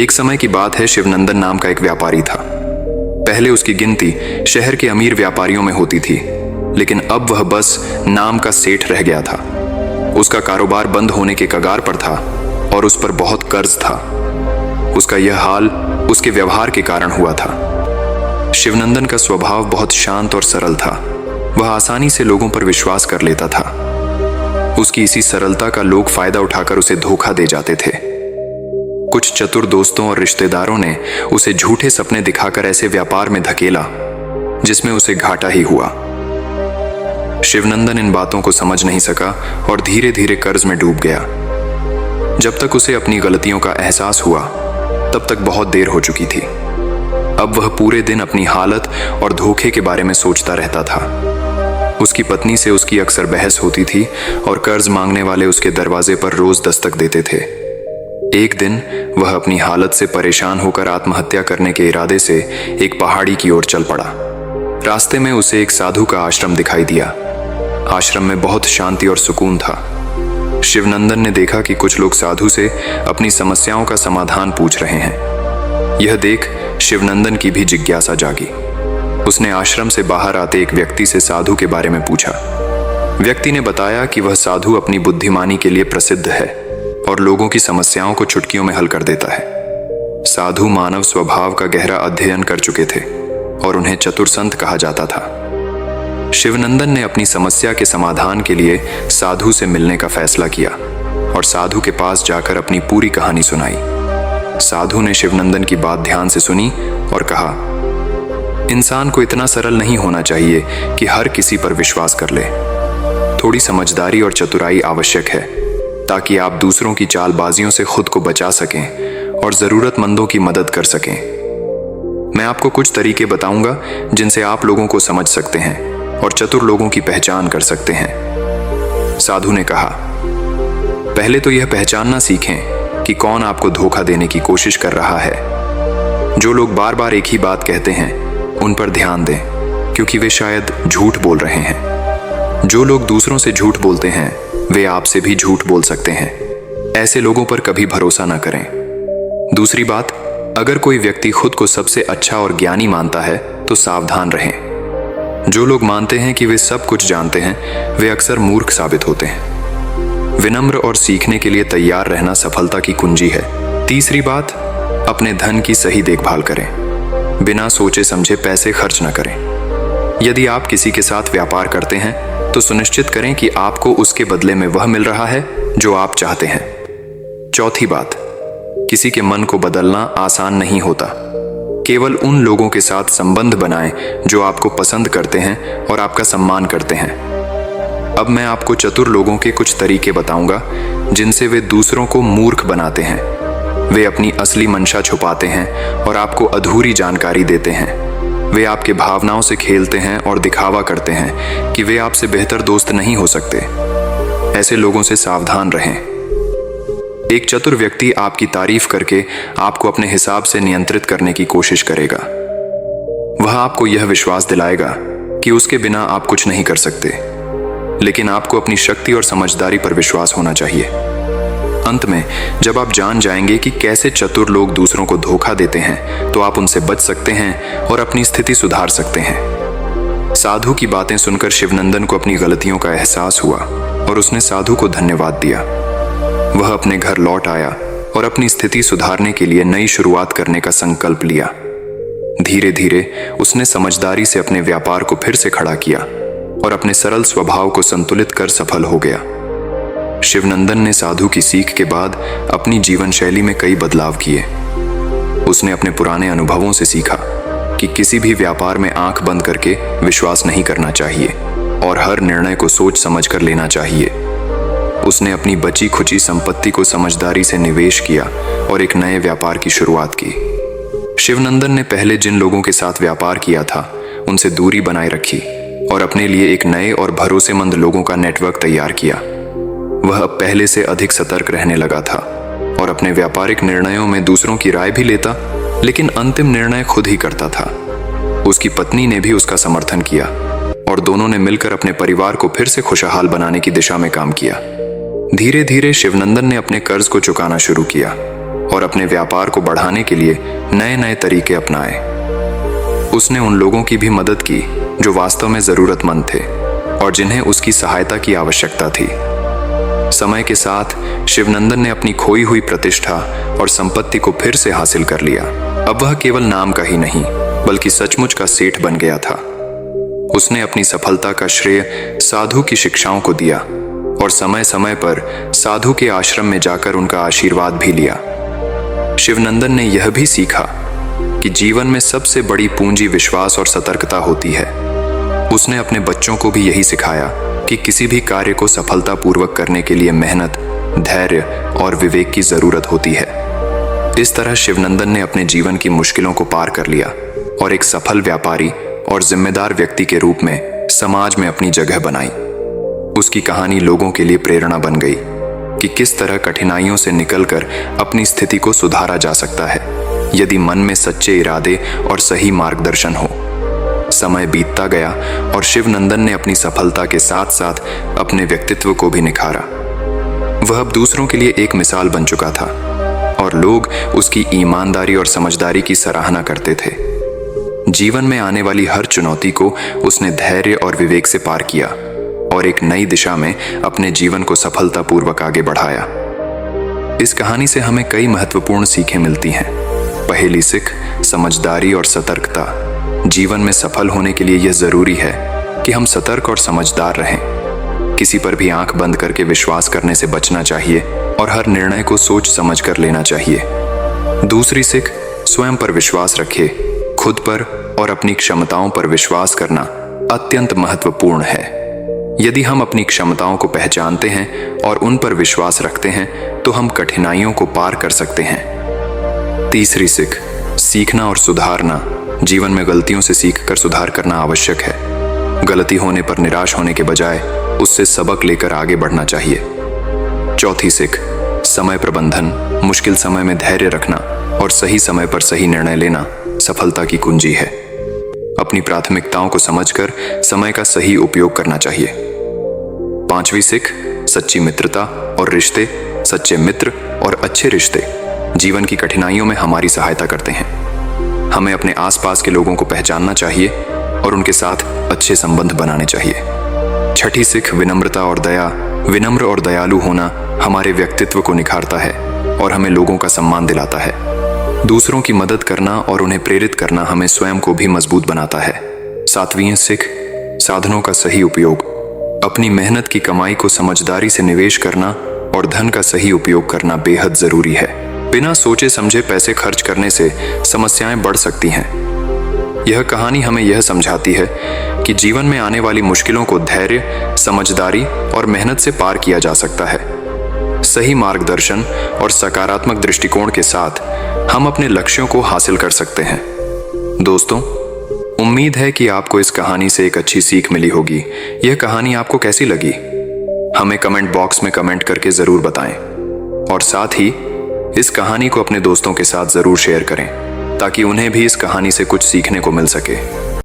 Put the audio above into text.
एक समय की बात है, शिवनंदन नाम का एक व्यापारी था। पहले उसकी गिनती शहर के अमीर व्यापारियों में होती थी, लेकिन अब वह बस नाम का सेठ रह गया था। उसका कारोबार बंद होने के कगार पर था और उस पर बहुत कर्ज था। उसका यह हाल उसके व्यवहार के कारण हुआ था। शिवनंदन का स्वभाव बहुत शांत और सरल था। वह आसानी से लोगों पर विश्वास कर लेता था। उसकी इसी सरलता का लोग फायदा उठाकर उसे धोखा दे जाते थे। कुछ चतुर दोस्तों और रिश्तेदारों ने उसे झूठे सपने दिखाकर ऐसे व्यापार में धकेला जिसमें उसे घाटा ही हुआ। शिवनंदन इन बातों को समझ नहीं सका और धीरे धीरे कर्ज में डूब गया। जब तक उसे अपनी गलतियों का एहसास हुआ, तब तक बहुत देर हो चुकी थी। अब वह पूरे दिन अपनी हालत और धोखे के बारे में सोचता रहता था। उसकी पत्नी से उसकी अक्सर बहस होती थी और कर्ज मांगने वाले उसके दरवाजे पर रोज दस्तक देते थे। एक दिन वह अपनी हालत से परेशान होकर आत्महत्या करने के इरादे से एक पहाड़ी की ओर चल पड़ा। रास्ते में उसे एक साधु का आश्रम दिखाई दिया। आश्रम में बहुत शांति और सुकून था। शिवनंदन ने देखा कि कुछ लोग साधु से अपनी समस्याओं का समाधान पूछ रहे हैं। यह देख शिवनंदन की भी जिज्ञासा जागी। उसने आश्रम से बाहर आते एक व्यक्ति से साधु के बारे में पूछा। व्यक्ति ने बताया कि वह साधु अपनी बुद्धिमानी के लिए प्रसिद्ध है और लोगों की समस्याओं को चुटकियों में हल कर देता है। साधु मानव स्वभाव का गहरा अध्ययन कर चुके थे और उन्हें चतुर संत कहा जाता था। शिवनंदन ने अपनी समस्या के समाधान के लिए साधु से मिलने का फैसला किया और साधु के पास जाकर अपनी पूरी कहानी सुनाई। साधु ने शिवनंदन की बात ध्यान से सुनी और कहा, इंसान को इतना सरल नहीं होना चाहिए कि हर किसी पर विश्वास कर ले। थोड़ी समझदारी और चतुराई आवश्यक है ताकि आप दूसरों की चालबाजियों से खुद को बचा सकें और जरूरतमंदों की मदद कर सकें। मैं आपको कुछ तरीके बताऊंगा जिनसे आप लोगों को समझ सकते हैं और चतुर लोगों की पहचान कर सकते हैं। साधु ने कहा, पहले तो यह पहचानना सीखें कि कौन आपको धोखा देने की कोशिश कर रहा है। जो लोग बार बार एक ही बात कहते हैं, उन पर ध्यान दें, क्योंकि वे शायद झूठ बोल रहे हैं। जो लोग दूसरों से झूठ बोलते हैं, वे आपसे भी झूठ बोल सकते हैं। ऐसे लोगों पर कभी भरोसा न करें। दूसरी बात, अगर कोई व्यक्ति खुद को सबसे अच्छा और ज्ञानी मानता है तो सावधान रहें। जो लोग मानते हैं कि वे सब कुछ जानते हैं, वे अक्सर मूर्ख साबित होते हैं। विनम्र और सीखने के लिए तैयार रहना सफलता की कुंजी है। तीसरी बात, अपने धन की सही देखभाल करें। बिना सोचे समझे पैसे खर्च न करें। यदि आप किसी के साथ व्यापार करते हैं तो सुनिश्चित करें कि आपको उसके बदले में वह मिल रहा है जो आप चाहते हैं। चौथी बात, किसी के मन को बदलना आसान नहीं होता। केवल उन लोगों के साथ संबंध बनाएं जो आपको पसंद करते हैं और आपका सम्मान करते हैं। अब मैं आपको चतुर लोगों के कुछ तरीके बताऊंगा जिनसे वे दूसरों को मूर्ख बनाते हैं। वे अपनी असली मंशा छुपाते हैं और आपको अधूरी जानकारी देते हैं। वे आपके भावनाओं से खेलते हैं और दिखावा करते हैं कि वे आपसे बेहतर दोस्त नहीं हो सकते। ऐसे लोगों से सावधान रहें। एक चतुर व्यक्ति आपकी तारीफ करके आपको अपने हिसाब से नियंत्रित करने की कोशिश करेगा। वह आपको यह विश्वास दिलाएगा कि उसके बिना आप कुछ नहीं कर सकते, लेकिन आपको अपनी शक्ति और समझदारी पर विश्वास होना चाहिए। अंत में जब आप जान जाएंगे कि कैसे चतुर लोग दूसरों को धोखा देते हैं, तो आप उनसे बच सकते हैं और अपनी स्थिति सुधार सकते हैं। साधु की बातें सुनकर शिवनंदन को अपनी गलतियों का एहसास हुआ और उसने साधु को धन्यवाद दिया। वह अपने घर लौट आया और अपनी स्थिति सुधारने के लिए नई शुरुआत करने का संकल्प लिया। धीरे धीरे उसने समझदारी से अपने व्यापार को फिर से खड़ा किया और अपने सरल स्वभाव को संतुलित कर सफल हो गया। शिवनंदन ने साधु की सीख के बाद अपनी जीवन शैली में कई बदलाव किए। उसने अपने पुराने अनुभवों से सीखा कि किसी भी व्यापार में आंख बंद करके विश्वास नहीं करना चाहिए और हर निर्णय को सोच समझ कर लेना चाहिए। उसने अपनी बची खुची संपत्ति को समझदारी से निवेश किया और एक नए व्यापार की शुरुआत की। शिवनंदन ने पहले जिन लोगों के साथ व्यापार किया था, उनसे दूरी बनाए रखी और अपने लिए एक नए और भरोसेमंद लोगों का नेटवर्क तैयार किया। वह अब पहले से अधिक सतर्क रहने लगा था और अपने व्यापारिक निर्णयों में दूसरों की राय भी लेता, लेकिन अंतिम निर्णय खुद ही करता था। उसकी पत्नी ने भी उसका समर्थन किया और दोनों ने मिलकर अपने परिवार को फिर से खुशहाल बनाने की दिशा में काम किया। धीरे धीरे शिवनंदन ने अपने कर्ज को चुकाना शुरू किया और अपने व्यापार को बढ़ाने के लिए नए नए तरीके अपनाए। उसने उन लोगों की भी मदद की जो वास्तव में जरूरतमंद थे और जिन्हें उसकी सहायता की आवश्यकता थी। समय के साथ शिवनंदन ने अपनी खोई हुई प्रतिष्ठा और संपत्ति को फिर से हासिल कर लिया। अब वह केवल नाम का ही नहीं बल्कि सचमुच का सेठ बन गया था। उसने अपनी सफलता का श्रेय साधु की शिक्षाओं को दिया और समय समय पर साधु के आश्रम में जाकर उनका आशीर्वाद भी लिया। शिवनंदन ने यह भी सीखा कि जीवन में सबसे बड़ी पूंजी विश्वास और सतर्कता होती है। उसने अपने बच्चों को भी यही सिखाया कि किसी भी कार्य को सफलतापूर्वक करने के लिए मेहनत, धैर्य और विवेक की जरूरत होती है। इस तरह शिवनंदन ने अपने जीवन की मुश्किलों को पार कर लिया और एक सफल व्यापारी और जिम्मेदार व्यक्ति के रूप में समाज में अपनी जगह बनाई। उसकी कहानी लोगों के लिए प्रेरणा बन गई कि किस तरह कठिनाइयों से निकलकर अपनी स्थिति को सुधारा जा सकता है यदि मन में सच्चे इरादे और सही मार्गदर्शन हो। समय बीतता गया और शिवनंदन ने अपनी सफलता के साथ साथ अपने व्यक्तित्व को भी निखारा। वह अब दूसरों के लिए एक मिसाल बन चुका था और लोग उसकी ईमानदारी और समझदारी की सराहना करते थे। जीवन में आने वाली हर चुनौती को उसने धैर्य और विवेक से पार किया और एक नई दिशा में अपने जीवन को सफलतापूर्वक आगे बढ़ाया। इस कहानी से हमें कई महत्वपूर्ण सीखें मिलती हैं। पहली सीख, समझदारी और सतर्कता। जीवन में सफल होने के लिए यह जरूरी है कि हम सतर्क और समझदार रहें। किसी पर भी आंख बंद करके विश्वास करने से बचना चाहिए और हर निर्णय को सोच समझ कर लेना चाहिए। दूसरी सीख, स्वयं पर विश्वास रखें। खुद पर और अपनी क्षमताओं पर विश्वास करना अत्यंत महत्वपूर्ण है। यदि हम अपनी क्षमताओं को पहचानते हैं और उन पर विश्वास रखते हैं तो हम कठिनाइयों को पार कर सकते हैं। तीसरी सीख, सीखना और सुधारना। जीवन में गलतियों से सीखकर सुधार करना आवश्यक है। गलती होने पर निराश होने के बजाय उससे सबक लेकर आगे बढ़ना चाहिए। चौथी सीख, समय प्रबंधन। मुश्किल समय में धैर्य रखना और सही समय पर सही निर्णय लेना सफलता की कुंजी है। अपनी प्राथमिकताओं को समझकर समय का सही उपयोग करना चाहिए। पांचवी सीख, सच्ची मित्रता और रिश्ते। सच्चे मित्र और अच्छे रिश्ते जीवन की कठिनाइयों में हमारी सहायता करते हैं। हमें अपने आसपास के लोगों को पहचानना चाहिए और उनके साथ अच्छे संबंध बनाने चाहिए। छठी सीख, विनम्रता और दया। विनम्र और दयालु होना हमारे व्यक्तित्व को निखारता है और हमें लोगों का सम्मान दिलाता है। दूसरों की मदद करना और उन्हें प्रेरित करना हमें स्वयं को भी मजबूत बनाता है। सातवीं सीख, साधनों का सही उपयोग। अपनी मेहनत की कमाई को समझदारी से निवेश करना और धन का सही उपयोग करना बेहद जरूरी है। बिना सोचे समझे पैसे खर्च करने से समस्याएं बढ़ सकती हैं। यह कहानी हमें यह समझाती है कि जीवन में आने वाली मुश्किलों को धैर्य, समझदारी और मेहनत से पार किया जा सकता है। सही मार्गदर्शन और सकारात्मक दृष्टिकोण के साथ हम अपने लक्ष्यों को हासिल कर सकते हैं। दोस्तों, उम्मीद है कि आपको इस कहानी से एक अच्छी सीख मिली होगी। यह कहानी आपको कैसी लगी? हमें कमेंट बॉक्स में कमेंट करके जरूर बताएं और साथ ही इस कहानी को अपने दोस्तों के साथ जरूर शेयर करें ताकि उन्हें भी इस कहानी से कुछ सीखने को मिल सके।